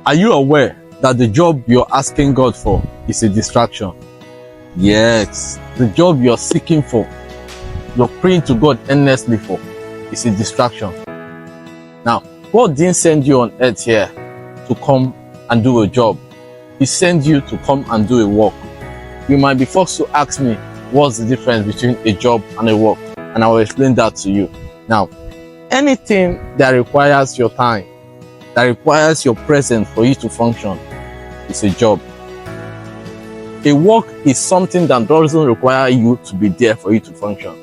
Are you aware that the job you're asking God for is a distraction? Yes, the job you're seeking for, you're praying to God earnestly for, is a distraction. Now, God didn't send you on earth here to come and do a job. He sent you to come and do a work. You might be forced to ask me, what's the difference between a job and a work? And I will explain that to you. Now, anything that requires your time, that requires your presence for you to function, is a job. A work is something that doesn't require you to be there for you to function.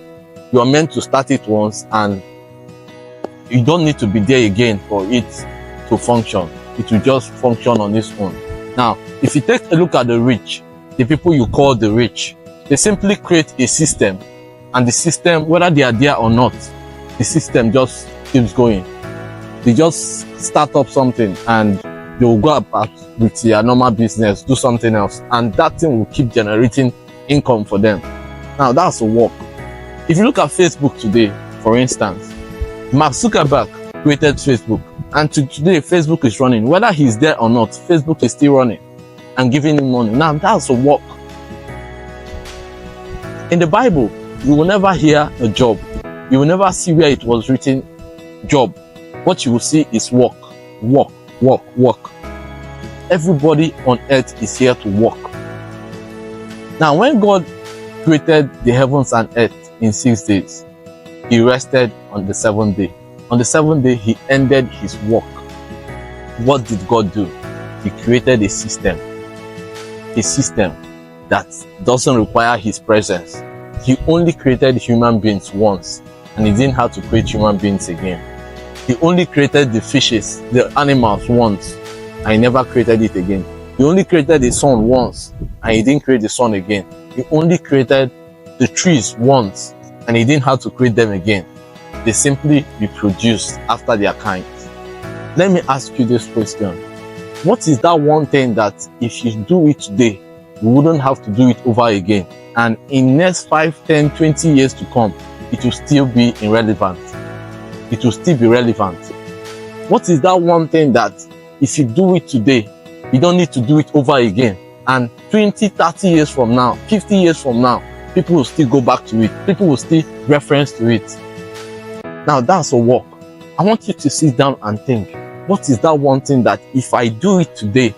You are meant to start it once and you don't need to be there again for it to function. It will just function on its own. Now, if you take a look at the rich, the people you call the rich, they simply create a system, and the system, whether they are there or not, the system just keeps going. They just start up something and they will go about with their normal business, do something else, and that thing will keep generating income for them. Now, that's a work. If you look at Facebook today, for instance, Mark Zuckerberg created Facebook, and today Facebook is running. Whether he's there or not, Facebook is still running and giving him money. Now, that's a work. In the Bible, you will never hear a job. You will never see where it was written job. What you will see is work, work, work, work. Everybody on earth is here to work. Now, when God created the heavens and earth in 6 days, he rested on the seventh day. On the seventh day, he ended his work. What did God do? He created a system that doesn't require his presence. He only created human beings once, and he didn't have to create human beings again. He only created the fishes, the animals once, and he never created it again. He only created the sun once, and he didn't create the sun again. He only created the trees once, and he didn't have to create them again. They simply reproduced after their kind. Let me ask you this question. What is that one thing that if you do it today, you wouldn't have to do it over again? And in next 5, 10, 20 years to come, it will still be irrelevant. It will still be relevant. What is that one thing that if you do it today, you don't need to do it over again? And 20, 30 years from now, 50 years from now, people will still go back to it. People will still reference to it. Now, that's a work. I want you to sit down and think, what is that one thing that if I do it today,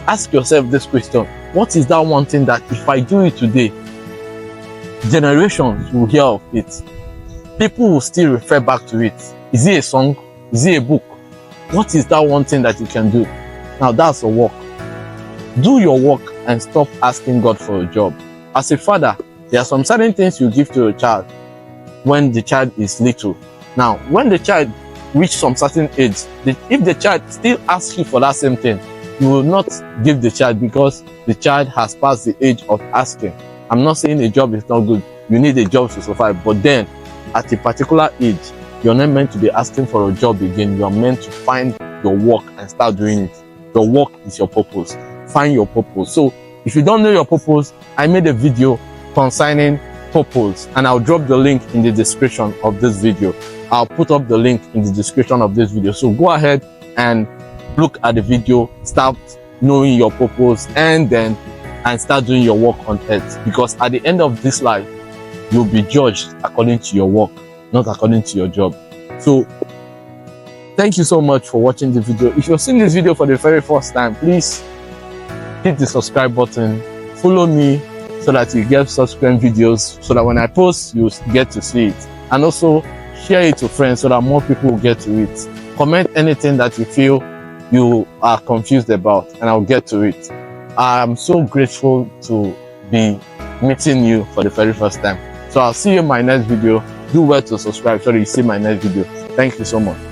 ask yourself this question, what is that one thing that if I do it today, generations will hear of it? People will still refer back to it. Is it a song? Is it a book? What is that one thing that you can do? Now, that's a work. Do your work and stop asking God for a job. As a father, there are some certain things you give to a child when the child is little. Now, when the child reaches some certain age, if the child still asks you for that same thing, you will not give the child because the child has passed the age of asking. I'm not saying a job is not good. You need a job to survive. But then, at a particular age, you're not meant to be asking for a job again. You're meant to find your work and start doing it. Your work is your purpose. Find your purpose. So, if you don't know your purpose, I made a video concerning purpose, and I'll drop the link in the description of this video. I'll put up the link in the description of this video. So go ahead and look at the video, start knowing your purpose, and start doing your work on earth. Because at the end of this life, you'll be judged according to your work, not according to your job. So thank you so much for watching the video. If you're seeing this video for the very first time, please hit the subscribe button, follow me so that you get subsequent videos, so that when I post, you get to see it. And also share it to friends so that more people will get to it. Comment anything that you feel you are confused about, and I'll get to it. I'm so grateful to be meeting you for the very first time. So I'll see you in my next video. Do well to subscribe so that you see my next video. Thank you so much.